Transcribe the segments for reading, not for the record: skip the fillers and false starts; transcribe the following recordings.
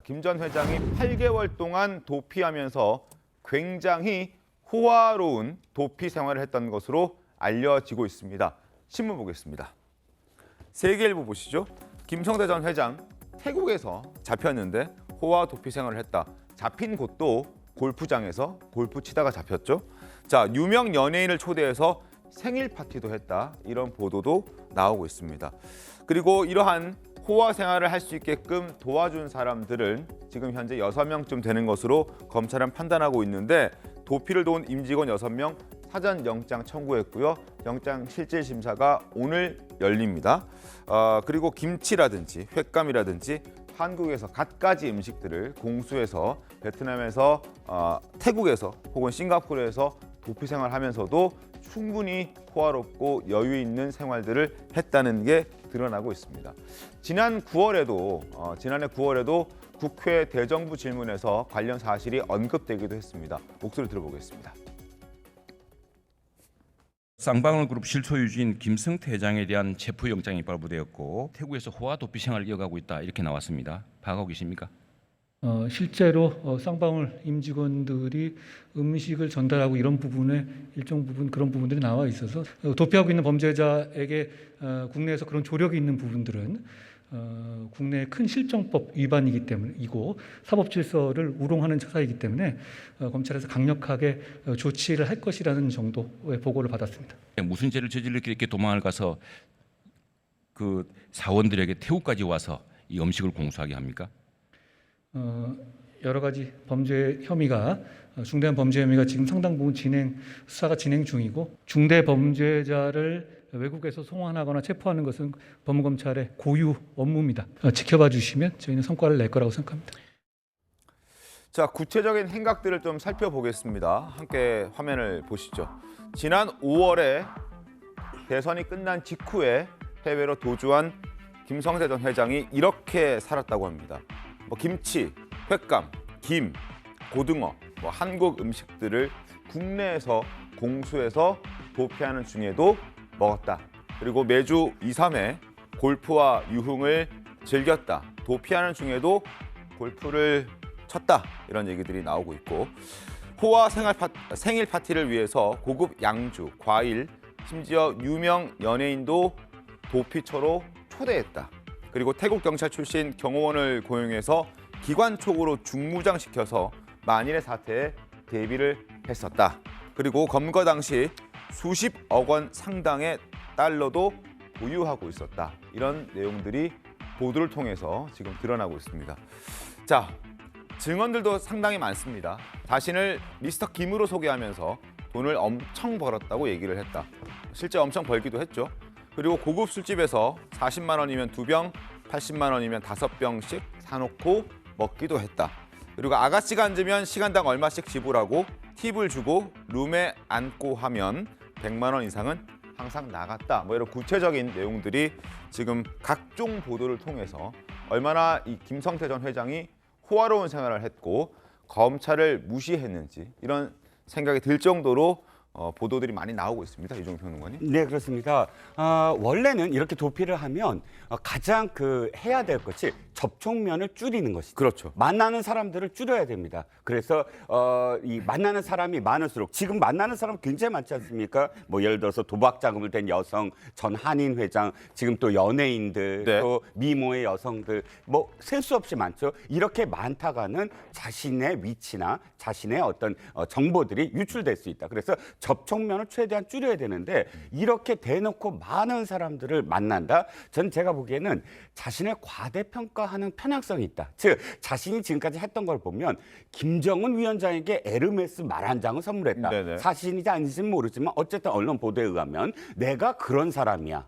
김 전 회장이 8개월 동안 도피하면서 굉장히 호화로운 도피 생활을 했던 것으로 알려지고 있습니다. 신문 보겠습니다. 세계일보 보시죠. 김성대 전 회장 태국에서 잡혔는데 호화 도피 생활을 했다. 잡힌 곳도 골프장에서 골프 치다가 잡혔죠. 자, 유명 연예인을 초대해서 생일 파티도 했다. 이런 보도도 나오고 있습니다. 그리고 이러한 호화 생활을 할 수 있게끔 도와준 사람들은 지금 현재 6명쯤 되는 것으로 검찰은 판단하고 있는데 도피를 도운 임직원 6명 사전 영장 청구했고요. 영장 실질 심사가 오늘 열립니다. 그리고 김치라든지 횟감이라든지 한국에서 갖가지 음식들을 공수해서 베트남에서 태국에서 혹은 싱가포르에서 도피 생활하면서도 충분히 호화롭고 여유 있는 생활들을 했다는 게 드러나고 있습니다. 지난해 9월에도 국회 대정부 질문에서 관련 사실이 언급되기도 했습니다. 목소리 들어보겠습니다. 쌍방울 그룹 실소유주인 김성태 회장에 대한 체포영장이 발부되었고 태국에서 호화 도피 생활을 이어가고 있다 이렇게 나왔습니다. 파악하고 계십니까? 실제로 쌍방울 임직원들이 음식을 전달하고 이런 부분에 일정 부분 그런 부분들이 나와 있어서 도피하고 있는 범죄자에게 국내에서 그런 조력이 있는 부분들은 국내의 큰 실정법 위반이기 때문이고 사법질서를 우롱하는 처사이기 때문에 검찰에서 강력하게 조치를 할 것이라는 정도의 보고를 받았습니다. 무슨 죄를 저질렀길래 이렇게 도망을 가서 그 사원들에게 태국까지 와서 이 음식을 공수하게 합니까? 여러 가지 범죄 혐의가 중대한 범죄 혐의가 지금 상당 부분 수사가 진행 중이고 중대 범죄자를 외국에서 송환하거나 체포하는 것은 법무검찰의 고유 업무입니다. 지켜봐 주시면 저희는 성과를 낼 거라고 생각합니다. 자, 구체적인 행각들을 좀 살펴보겠습니다. 함께 화면을 보시죠. 지난 5월에 대선이 끝난 직후에 해외로 도주한 김성대 전 회장이 이렇게 살았다고 합니다. 김치, 횟감, 김, 고등어, 한국 음식들을 국내에서 공수해서 도피하는 중에도 먹었다. 그리고 매주 2, 3회 골프와 유흥을 즐겼다. 도피하는 중에도 골프를 쳤다. 이런 얘기들이 나오고 있고 호화 생일 파티를 위해서 고급 양주, 과일, 심지어 유명 연예인도 도피처로 초대했다. 그리고 태국 경찰 출신 경호원을 고용해서 기관총으로 중무장시켜서 만일의 사태에 대비를 했었다. 그리고 검거 당시 수십억 원 상당의 달러도 보유하고 있었다. 이런 내용들이 보도를 통해서 지금 드러나고 있습니다. 자, 증언들도 상당히 많습니다. 자신을 미스터 김으로 소개하면서 돈을 엄청 벌었다고 얘기를 했다. 실제 엄청 벌기도 했죠. 그리고 고급 술집에서 40만 원이면 2병, 80만 원이면 5병씩 사놓고 먹기도 했다. 그리고 아가씨가 앉으면 시간당 얼마씩 지불하고 팁을 주고 룸에 앉고 하면 100만 원 이상은 항상 나갔다. 이런 구체적인 내용들이 지금 각종 보도를 통해서 얼마나 이 김성태 전 회장이 호화로운 생활을 했고 검찰을 무시했는지 이런 생각이 들 정도로 보도들이 많이 나오고 있습니다. 이종규 평론가님. 네, 그렇습니다. 원래는 이렇게 도피를 하면 가장 해야 될 것이 접촉면을 줄이는 것이죠. 그렇죠. 만나는 사람들을 줄여야 됩니다. 그래서 이 만나는 사람이 많을수록 지금 만나는 사람 굉장히 많지 않습니까? 예를 들어서 도박 자금을 댄 여성, 전 한인 회장, 지금 또 연예인들, 네. 또 미모의 여성들, 셀 수 없이 많죠. 이렇게 많다가는 자신의 위치나 자신의 어떤 정보들이 유출될 수 있다. 그래서 접촉면을 최대한 줄여야 되는데 이렇게 대놓고 많은 사람들을 만난다. 전 제가 보기에는 자신을 과대평가하는 편향성이 있다. 즉 자신이 지금까지 했던 걸 보면 김정은 위원장에게 에르메스 말 한 장을 선물했다. 네네. 사실인지 아닌지는 모르지만 어쨌든 언론 보도에 의하면 내가 그런 사람이야.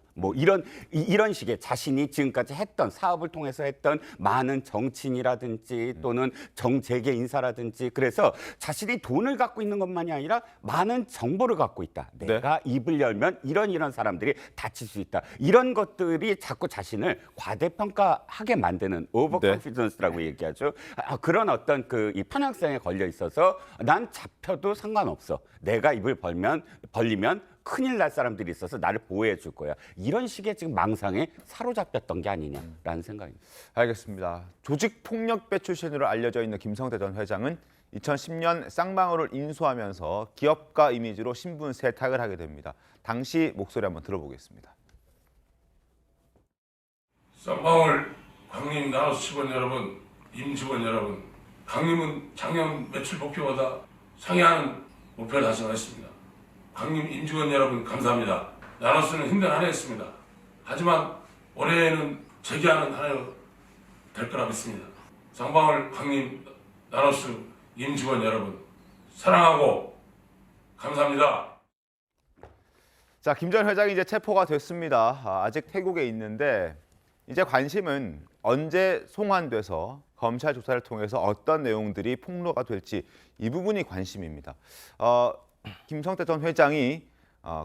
이런 식의 자신이 지금까지 했던 사업을 통해서 했던 많은 정치인이라든지 또는 정재계 인사라든지 그래서 자신이 돈을 갖고 있는 것만이 아니라 많은 정보를 갖고 있다. 네. 내가 입을 열면 이런 사람들이 다칠 수 있다. 이런 것들이 자꾸 자신을 과대평가하게 만드는 오버컨피던스라고 얘기하죠. 그런 어떤 이 편향성에 걸려 있어서 난 잡혀도 상관없어. 내가 입을 벌리면 큰일 날 사람들이 있어서 나를 보호해 줄 거야. 이런 식의 지금 망상에 사로잡혔던 게 아니냐라는 생각입니다. 알겠습니다. 조직폭력배 출신으로 알려져 있는 김성태 전 회장은 2010년 쌍방울을 인수하면서 기업가 이미지로 신분 세탁을 하게 됩니다. 당시 목소리 한번 들어보겠습니다. 쌍방울 강림 나우스 직원 여러분, 임직원 여러분, 강림은 작년 매출 목표보다 상회하는 목표를 달성했습니다. 강림 임직원 여러분 감사합니다. 나우스는 힘든 한 해였습니다. 하지만 올해에는 재기하는 한 해로 될 거라 믿습니다. 쌍방울 강림 나우스 임직원 여러분 사랑하고 감사합니다. 자, 김 전 회장이 이제 체포가 됐습니다. 아직 태국에 있는데 이제 관심은 언제 송환돼서 검찰 조사를 통해서 어떤 내용들이 폭로가 될지 이 부분이 관심입니다. 김성태 전 회장이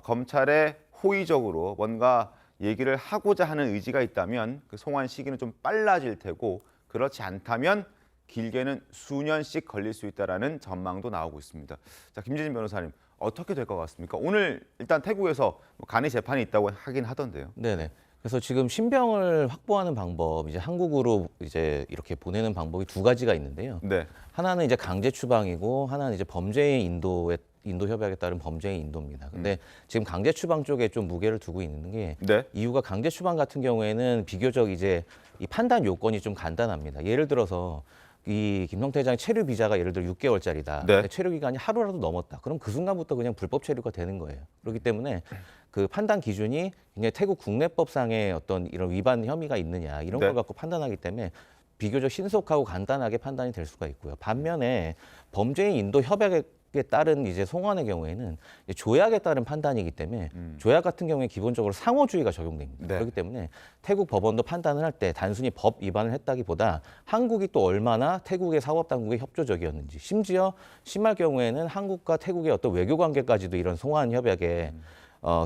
검찰에 호의적으로 뭔가 얘기를 하고자 하는 의지가 있다면 그 송환 시기는 좀 빨라질 테고 그렇지 않다면 길게는 수년씩 걸릴 수 있다라는 전망도 나오고 있습니다. 자, 김재진 변호사님 어떻게 될 것 같습니까? 오늘 일단 태국에서 간이 재판이 있다고 하긴 하던데요. 네네. 그래서 지금 신병을 확보하는 방법, 이제 한국으로 이제 이렇게 보내는 방법이 두 가지가 있는데요. 네. 하나는 이제 강제 추방이고 하나는 이제 범죄인 인도 협약에 따른 범죄인 인도입니다. 근데 지금 강제 추방 쪽에 좀 무게를 두고 있는 게 네. 이유가 강제 추방 같은 경우에는 비교적 이제 이 판단 요건이 좀 간단합니다. 예를 들어서 이 김성태 회장의 체류 비자가 예를 들어 6개월짜리다. 네. 근데 체류 기간이 하루라도 넘었다. 그럼 그 순간부터 그냥 불법 체류가 되는 거예요. 그렇기 때문에 그 판단 기준이 굉장히 태국 국내법상의 어떤 이런 위반 혐의가 있느냐 이런 네. 걸 갖고 판단하기 때문에 비교적 신속하고 간단하게 판단이 될 수가 있고요. 반면에 범죄인 인도 협약에 따른 이제 송환의 경우에는 이제 조약에 따른 판단이기 때문에 조약 같은 경우에 기본적으로 상호주의가 적용됩니다. 네. 그렇기 때문에 태국 법원도 판단을 할 때 단순히 법 위반을 했다기보다 한국이 또 얼마나 태국의 사법당국에 협조적이었는지, 심지어 심할 경우에는 한국과 태국의 어떤 외교 관계까지도 이런 송환 협약에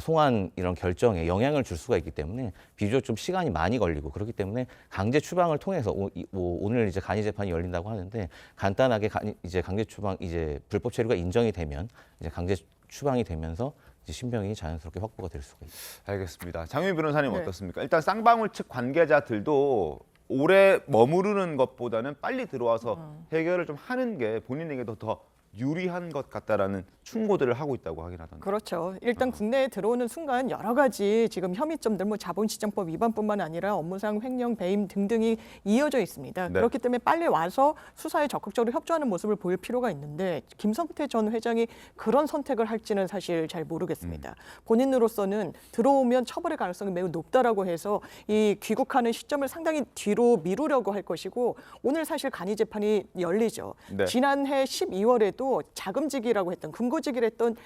송환 이런 결정에 영향을 줄 수가 있기 때문에 비교적 좀 시간이 많이 걸리고 그렇기 때문에 강제 추방을 통해서 오늘 이제 간이 재판이 열린다고 하는데 간단하게 이제 강제 추방 이제 불법 체류가 인정이 되면 이제 강제 추방이 되면서 이제 신병이 자연스럽게 확보가 될 수가 있습니다. 알겠습니다. 장윤 변호사님 네. 어떻습니까? 일단 쌍방울 측 관계자들도 오래 머무르는 것보다는 빨리 들어와서 해결을 좀 하는 게 본인에게도 더 유리한 것 같다라는 충고들을 하고 있다고 하긴 하던데. 그렇죠. 일단 국내에 들어오는 순간 여러 가지 지금 혐의점들, 뭐 자본시장법 위반뿐만 아니라 업무상 횡령, 배임 등등이 이어져 있습니다. 네. 그렇기 때문에 빨리 와서 수사에 적극적으로 협조하는 모습을 보일 필요가 있는데 김성태 전 회장이 그런 선택을 할지는 사실 잘 모르겠습니다. 본인으로서는 들어오면 처벌의 가능성이 매우 높다라고 해서 이 귀국하는 시점을 상당히 뒤로 미루려고 할 것이고 오늘 사실 간이 재판이 열리죠. 네. 지난해 12월에도 자금지기라고 했던 금고지기를 했던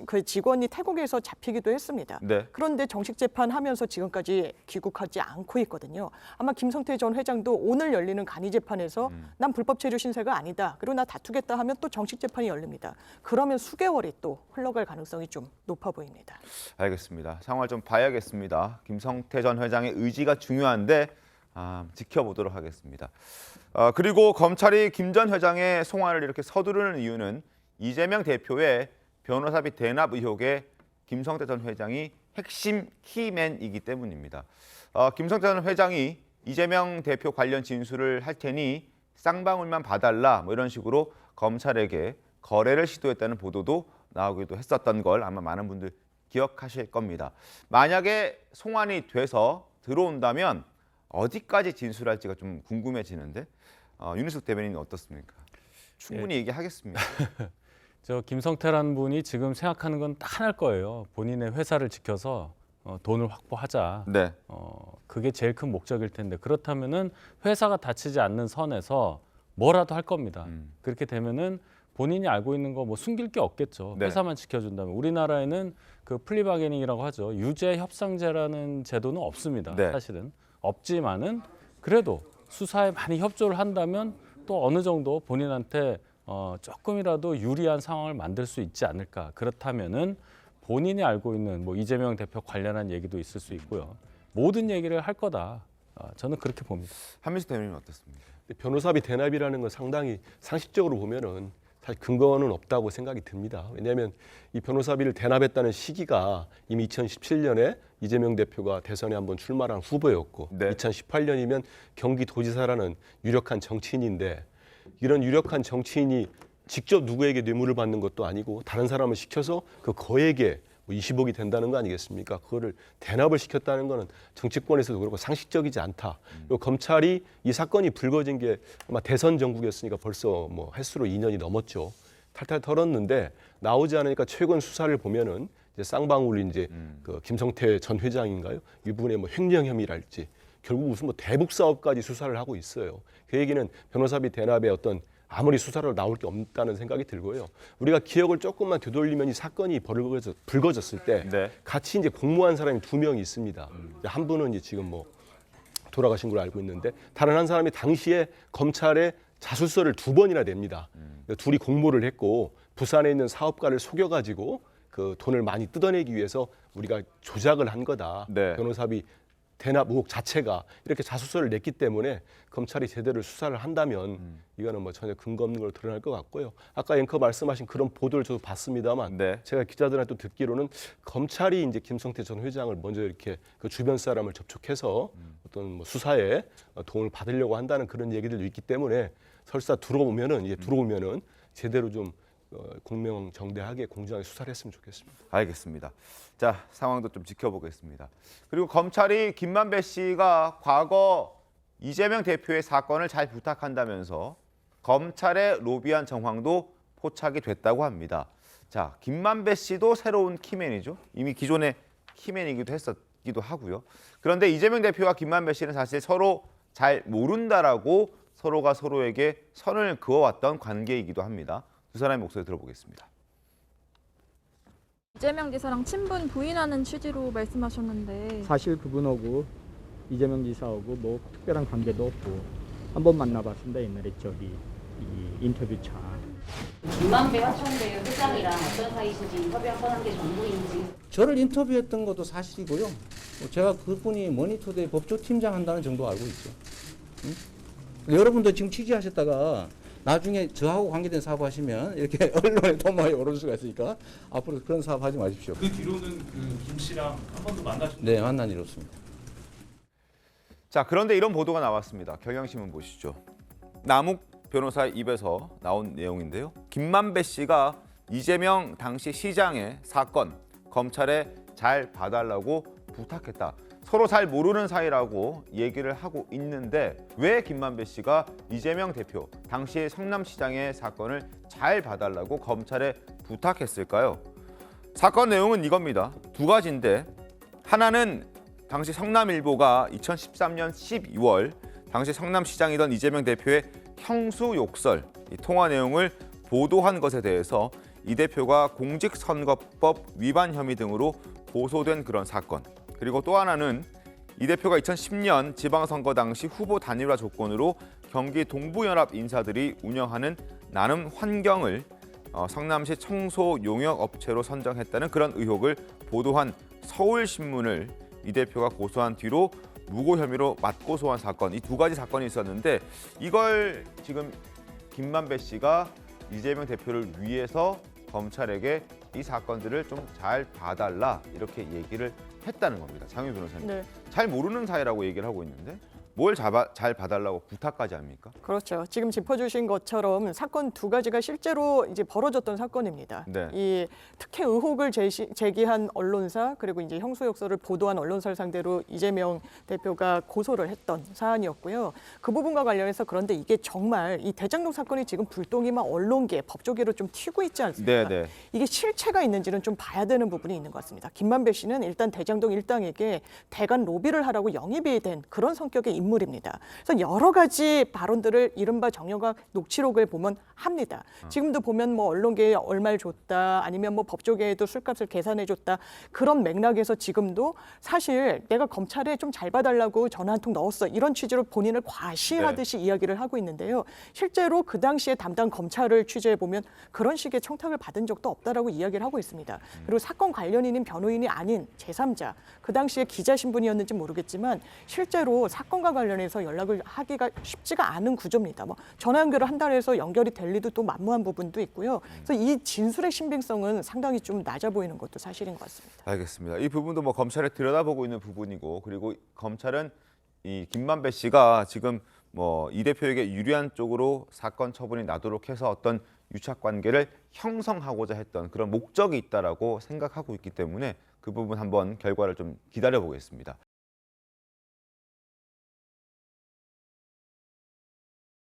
그 직원이 태국에서 잡히기도 했습니다. 네. 그런데 정식 재판하면서 지금까지 귀국하지 않고 있거든요. 아마 김성태 전 회장도 오늘 열리는 간이 재판에서 난 불법 체류 신세가 아니다. 그리고 나 다투겠다 하면 또 정식 재판이 열립니다. 그러면 수개월이 또 흘러갈 가능성이 좀 높아 보입니다. 알겠습니다. 상황을 좀 봐야겠습니다. 김성태 전 회장의 의지가 중요한데 지켜보도록 하겠습니다. 그리고 검찰이 김 전 회장의 송환을 이렇게 서두르는 이유는 이재명 대표의 변호사비 대납 의혹에 김성태 전 회장이 핵심 키맨이기 때문입니다. 김성태 전 회장이 이재명 대표 관련 진술을 할 테니 쌍방울만 봐달라 뭐 이런 식으로 검찰에게 거래를 시도했다는 보도도 나오기도 했었던 걸 아마 많은 분들 기억하실 겁니다. 만약에 송환이 돼서 들어온다면 어디까지 진술할지가 좀 궁금해지는데 윤희숙 대변인은 어떻습니까? 충분히 얘기하겠습니다. 저 김성태라는 분이 지금 생각하는 건 딱 하나일 거예요. 본인의 회사를 지켜서 돈을 확보하자. 네. 그게 제일 큰 목적일 텐데 그렇다면은 회사가 다치지 않는 선에서 뭐라도 할 겁니다. 그렇게 되면은 본인이 알고 있는 거 뭐 숨길 게 없겠죠. 네. 회사만 지켜준다면 우리나라에는 그 플리바게닝이라고 하죠. 유죄 협상제라는 제도는 없습니다. 네. 사실은 없지만은 그래도 수사에 많이 협조를 한다면 또 어느 정도 본인한테 조금이라도 유리한 상황을 만들 수 있지 않을까. 그렇다면은 본인이 알고 있는 뭐 이재명 대표 관련한 얘기도 있을 수 있고요. 모든 얘기를 할 거다. 저는 그렇게 봅니다. 한민숙 대변인은 어떻습니까? 변호사비 대납이라는 건 상당히 상식적으로 보면은 사실 근거는 없다고 생각이 듭니다. 왜냐하면 이 변호사비를 대납했다는 시기가 이미 2017년에 이재명 대표가 대선에 한번 출마한 후보였고 네. 2018년이면 경기도지사라는 유력한 정치인인데 이런 유력한 정치인이 직접 누구에게 뇌물을 받는 것도 아니고 다른 사람을 시켜서 그 거액의 20억이 된다는 거 아니겠습니까? 그거를 대납을 시켰다는 거는 정치권에서도 그렇고 상식적이지 않다. 그리고 검찰이 이 사건이 불거진 게 아마 대선 정국이었으니까 벌써 뭐 횟수로 2년이 넘었죠. 탈탈 털었는데 나오지 않으니까 최근 수사를 보면은 이제 쌍방울 이제 그 김성태 전 회장인가요? 이 부분에 뭐 횡령 혐의랄지 결국 무슨 뭐 대북 사업까지 수사를 하고 있어요. 그 얘기는 변호사비 대납의 어떤 아무리 수사로 나올 게 없다는 생각이 들고요. 우리가 기억을 조금만 되돌리면 이 사건이 불거졌을 때 네. 같이 이제 공모한 사람이 2명이 있습니다. 한 분은 이제 지금 뭐 돌아가신 걸로 알고 있는데 다른 한 사람이 당시에 검찰에 자술서를 2번이나 냅니다. 둘이 공모를 했고 부산에 있는 사업가를 속여가지고 그 돈을 많이 뜯어내기 위해서 우리가 조작을 한 거다. 네. 변호사비 대납 의혹 자체가 이렇게 자술서를 냈기 때문에 검찰이 제대로 수사를 한다면 이거는 뭐 전혀 근거 없는 걸 드러날 것 같고요. 아까 앵커 말씀하신 그런 보도를 저도 봤습니다만 네. 제가 기자들한테 또 듣기로는 검찰이 이제 김성태 전 회장을 먼저 이렇게 그 주변 사람을 접촉해서 어떤 뭐 수사에 도움을 받으려고 한다는 그런 얘기들도 있기 때문에 설사 들어오면은 제대로 좀 공명정대하게 공정하게 수사를 했으면 좋겠습니다. 알겠습니다. 자, 상황도 좀 지켜보겠습니다. 그리고 검찰이 김만배 씨가 과거 이재명 대표의 사건을 잘 부탁한다면서 검찰에 로비한 정황도 포착이 됐다고 합니다. 자, 김만배 씨도 새로운 키맨이죠. 이미 기존의 키맨이기도 했었기도 하고요. 그런데 이재명 대표와 김만배 씨는 사실 서로 잘 모른다라고 서로가 서로에게 선을 그어왔던 관계이기도 합니다. 두 사람의 목소리 들어보겠습니다. 이재명 지사랑 친분 부인하는 취지로 말씀하셨는데 사실 그분하고 이재명 지사하고 뭐 특별한 관계도 없고 한번 만나봤습니다. 옛날에 저기 이 인터뷰차. 김만배 화천대 회장이랑 어떤 사이신지 인터뷰 한 번 한 게 전부인지. 저를 인터뷰했던 것도 사실이고요. 제가 그분이 머니투데이 법조팀장 한다는 정도 알고 있죠. 응? 여러분도 지금 취재하셨다가 나중에 저하고 관계된 사업하시면 이렇게 언론에 더 많이 오를 수가 있으니까 앞으로 그런 사업 하지 마십시오. 그 뒤로는 그 김 씨랑 한 번도 만나셨나요? 네, 만난 일 없습니다. 자, 그런데 이런 보도가 나왔습니다. 경향신문 보시죠. 남욱 변호사의 입에서 나온 내용인데요. 김만배 씨가 이재명 당시 시장의 사건 검찰에 잘 봐달라고 부탁했다. 서로 잘 모르는 사이라고 얘기를 하고 있는데 왜 김만배 씨가 이재명 대표 당시 성남시장의 사건을 잘 봐달라고 검찰에 부탁했을까요? 사건 내용은 이겁니다. 두 가지인데 하나는 당시 성남일보가 2013년 12월 당시 성남시장이던 이재명 대표의 형수 욕설, 이 통화 내용을 보도한 것에 대해서 이 대표가 공직선거법 위반 혐의 등으로 고소된 그런 사건. 그리고 또 하나는 이 대표가 2010년 지방선거 당시 후보 단일화 조건으로 경기 동부연합 인사들이 운영하는 나눔 환경을 성남시 청소 용역 업체로 선정했다는 그런 의혹을 보도한 서울신문을 이 대표가 고소한 뒤로 무고 혐의로 맞고소한 사건, 이 두 가지 사건이 있었는데 이걸 지금 김만배 씨가 이재명 대표를 위해서 검찰에게 이 사건들을 좀 잘 봐달라 이렇게 얘기를 했다는 겁니다. 장유 변호사님. 네. 잘 모르는 사이라고 얘기를 하고 있는데 뭘 잘 봐달라고 부탁까지 합니까? 그렇죠. 지금 짚어주신 것처럼 사건 두 가지가 실제로 이제 벌어졌던 사건입니다. 네. 이 특혜 의혹을 제기한 언론사 그리고 이제 형수욕설을 보도한 언론사를 상대로 이재명 대표가 고소를 했던 사안이었고요. 그 부분과 관련해서 그런데 이게 정말 이 대장동 사건이 지금 불똥이 막 언론계, 법조계로 좀 튀고 있지 않습니까? 네. 이게 실체가 있는지는 좀 봐야 되는 부분이 있는 것 같습니다. 김만배 씨는 일단 대장동 일당에게 대관 로비를 하라고 영입이 된 그런 성격의 인물입니다. 그래서 여러 가지 발언들을 이른바 정영학 녹취록을 보면 합니다. 지금도 보면 뭐 언론계에 얼마를 줬다, 아니면 뭐 법조계에도 술값을 계산해줬다 그런 맥락에서 지금도 사실 내가 검찰에 좀 잘 봐달라고 전화 한 통 넣었어 이런 취지로 본인을 과시하듯이 이야기를 하고 있는데요. 실제로 그 당시에 담당 검찰을 취재해 보면 그런 식의 청탁을 받은 적도 없다라고 이야기를 하고 있습니다. 그리고 사건 관련인인 변호인이 아닌 제3자 그 당시에 기자 신분이었는지 모르겠지만 실제로 사건과 관련해서 연락을 하기가 쉽지가 않은 구조입니다. 뭐 전화 연결을 한다 해서 연결이 될 리도 또 만무한 부분도 있고요. 그래서 이 진술의 신빙성은 상당히 좀 낮아 보이는 것도 사실인 것 같습니다. 알겠습니다. 이 부분도 뭐 검찰에 들여다보고 있는 부분이고, 그리고 검찰은 이 김만배 씨가 지금 뭐 이 대표에게 유리한 쪽으로 사건 처분이 나도록 해서 어떤 유착 관계를 형성하고자 했던 그런 목적이 있다라고 생각하고 있기 때문에 그 부분 한번 결과를 좀 기다려 보겠습니다.